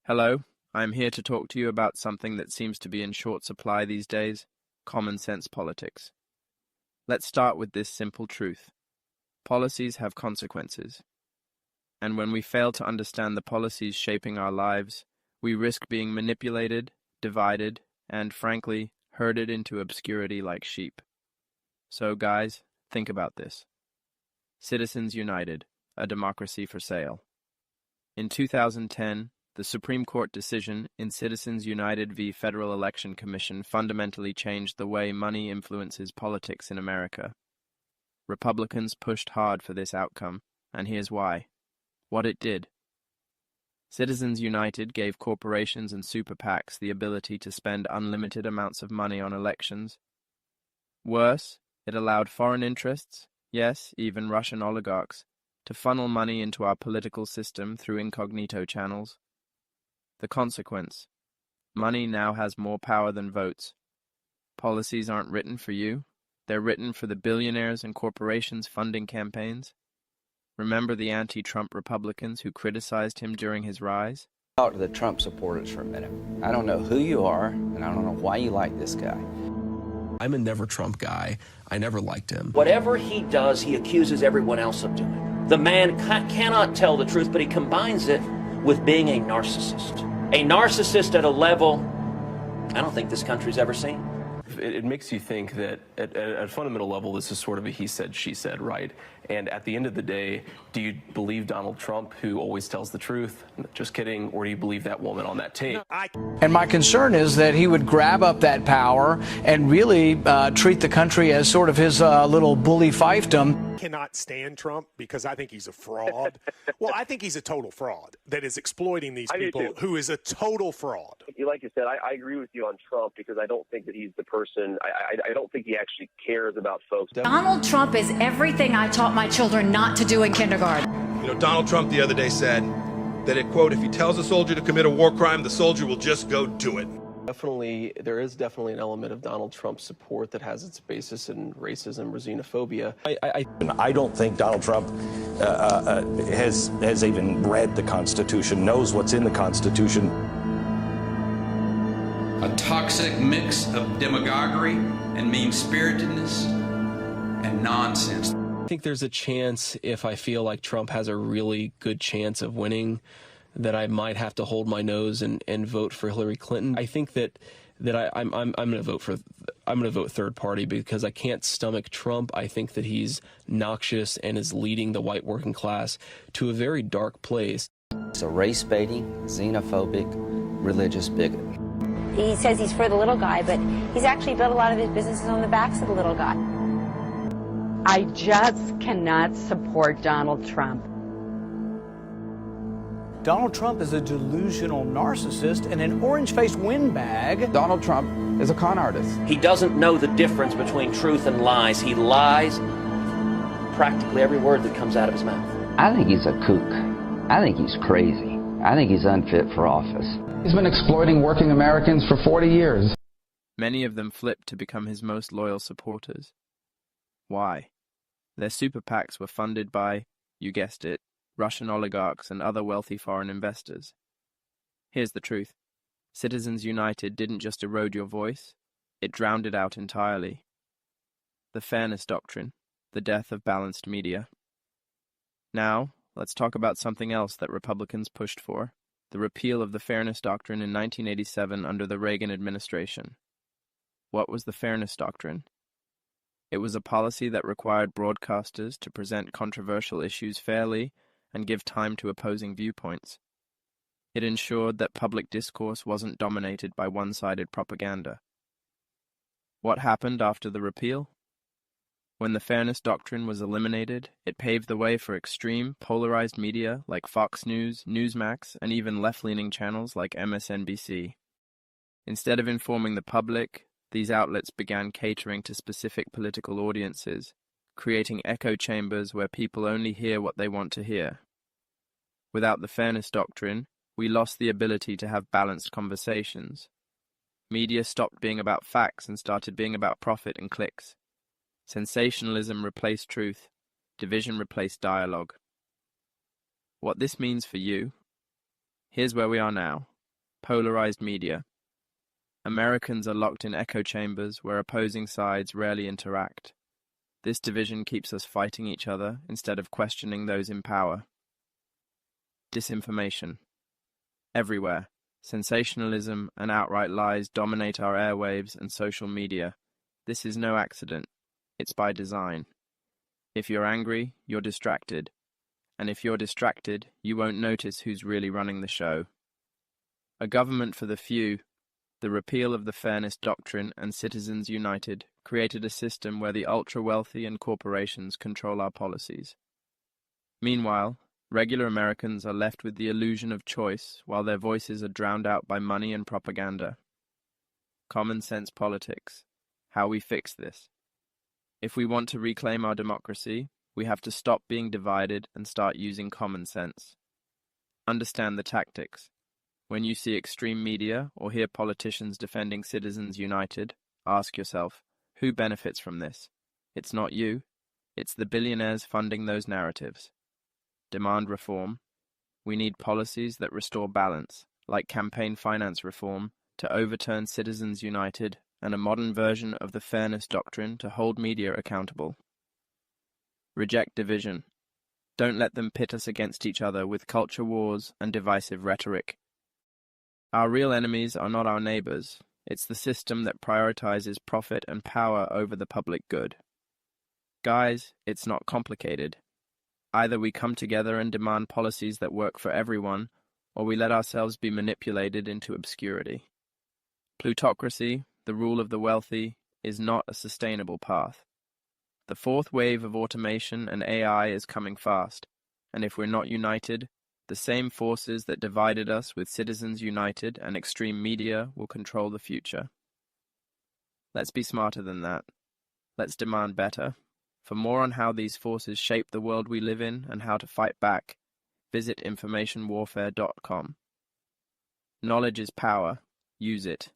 Hello, I am here to talk to you about something that seems to be in short supply these days: common sense politics. Let's start with this simple truth. Policies have consequences. And when we fail to understand the policies shaping our lives, we risk being manipulated, divided, and, frankly, herded into obscurity like sheep. So, guys, think about this. Citizens United, a democracy for sale. In 2010, the Supreme Court decision in Citizens United v. Federal Election Commission fundamentally changed the way money influences politics in America. Republicans pushed hard for this outcome, and here's why. What it did. Citizens United gave corporations and super PACs the ability to spend unlimited amounts of money on elections. Worse, it allowed foreign interests, yes, even Russian oligarchs, to funnel money into our political system through incognito channels. The consequence: money now has more power than votes. Policies aren't written for you. They're written for the billionaires and corporations funding campaigns. Remember the anti-Trump Republicans who criticized him during his rise? Talk to the Trump supporters for a minute. I don't know who you are, and I don't know why you like this guy. I'm a never Trump guy. I never liked him. Whatever he does, he accuses everyone else of doing. The man cannot tell the truth, but he combines it with being a narcissist. A narcissist at a level I don't think this country's ever seen. It makes you think that at a fundamental level, this is sort of a he said, she said, right? And at the end of the day, do you believe Donald Trump, who always tells the truth? Just kidding. Or do you believe that woman on that tape? And my concern is that he would grab up that power and really treat the country as sort of his little bully fiefdom. Cannot stand Trump because I think he's a fraud. Well, I think he's a total fraud that is exploiting these people, who is a total fraud. Like you said, I agree with you on Trump because I don't think that he's the person. I don't think he actually cares about folks. Donald Trump is everything I taught my children not to do in kindergarten. You know, Donald Trump the other day said that, quote, if he tells a soldier to commit a war crime, the soldier will just go do it. There is definitely an element of Donald Trump support that has its basis in racism or xenophobia. I don't think Donald Trump has even read the Constitution, knows what's in the Constitution. A toxic mix of demagoguery and mean-spiritedness and nonsense. I think there's a chance, if I feel like Trump has a really good chance of winning, that I might have to hold my nose and vote for Hillary Clinton. I think that I'm going to vote third party because I can't stomach Trump. I think that he's noxious and is leading the white working class to a very dark place. He's a race-baiting, xenophobic, religious bigot. He says he's for the little guy, but he's actually built a lot of his businesses on the backs of the little guy. I just cannot support Donald Trump. Donald Trump is a delusional narcissist and an orange-faced windbag. Donald Trump is a con artist. He doesn't know the difference between truth and lies. He lies practically every word that comes out of his mouth. I think he's a kook. I think he's crazy. I think he's unfit for office. He's been exploiting working Americans for 40 years. Many of them flipped to become his most loyal supporters. Why? Their super PACs were funded by, you guessed it, Russian oligarchs and other wealthy foreign investors. Here's the truth. Citizens United didn't just erode your voice, it drowned it out entirely. The fairness doctrine, the death of balanced media. Now, let's talk about something else that Republicans pushed for: the repeal of the fairness doctrine in 1987 under the Reagan administration. What was the fairness doctrine? It was a policy that required broadcasters to present controversial issues fairly and give time to opposing viewpoints. It ensured that public discourse wasn't dominated by one-sided propaganda. What happened after the repeal? When the fairness doctrine was eliminated, it paved the way for extreme, polarized media like Fox News, Newsmax, and even left-leaning channels like MSNBC. Instead of informing the public, these outlets began catering to specific political audiences, creating echo chambers where people only hear what they want to hear. Without the fairness doctrine, we lost the ability to have balanced conversations. Media stopped being about facts and started being about profit and clicks. Sensationalism replaced truth. Division replaced dialogue. What this means for you: here's where we are now. Polarized media. Americans are locked in echo chambers where opposing sides rarely interact. This division keeps us fighting each other instead of questioning those in power. Disinformation. Everywhere, sensationalism and outright lies dominate our airwaves and social media. This is no accident. It's by design. If you're angry, you're distracted. And if you're distracted, you won't notice who's really running the show. A government for the few, the repeal of the Fairness Doctrine and Citizens United created a system where the ultra-wealthy and corporations control our policies. Meanwhile, regular Americans are left with the illusion of choice while their voices are drowned out by money and propaganda. Common sense politics. How we fix this. If we want to reclaim our democracy, we have to stop being divided and start using common sense. Understand the tactics. When you see extreme media or hear politicians defending Citizens United, ask yourself, who benefits from this? It's not you. It's the billionaires funding those narratives. Demand reform. We need policies that restore balance, like campaign finance reform, to overturn Citizens United and a modern version of the Fairness Doctrine to hold media accountable. Reject division. Don't let them pit us against each other with culture wars and divisive rhetoric. Our real enemies are not our neighbors. It's the system that prioritizes profit and power over the public good. Guys, it's not complicated. Either we come together and demand policies that work for everyone, or we let ourselves be manipulated into obscurity. Plutocracy, the rule of the wealthy, is not a sustainable path. The fourth wave of automation and AI is coming fast, and if we're not united, the same forces that divided us with Citizens United and extreme media will control the future. Let's be smarter than that. Let's demand better. For more on how these forces shape the world we live in and how to fight back, visit informationwarfare.com. Knowledge is power. Use it.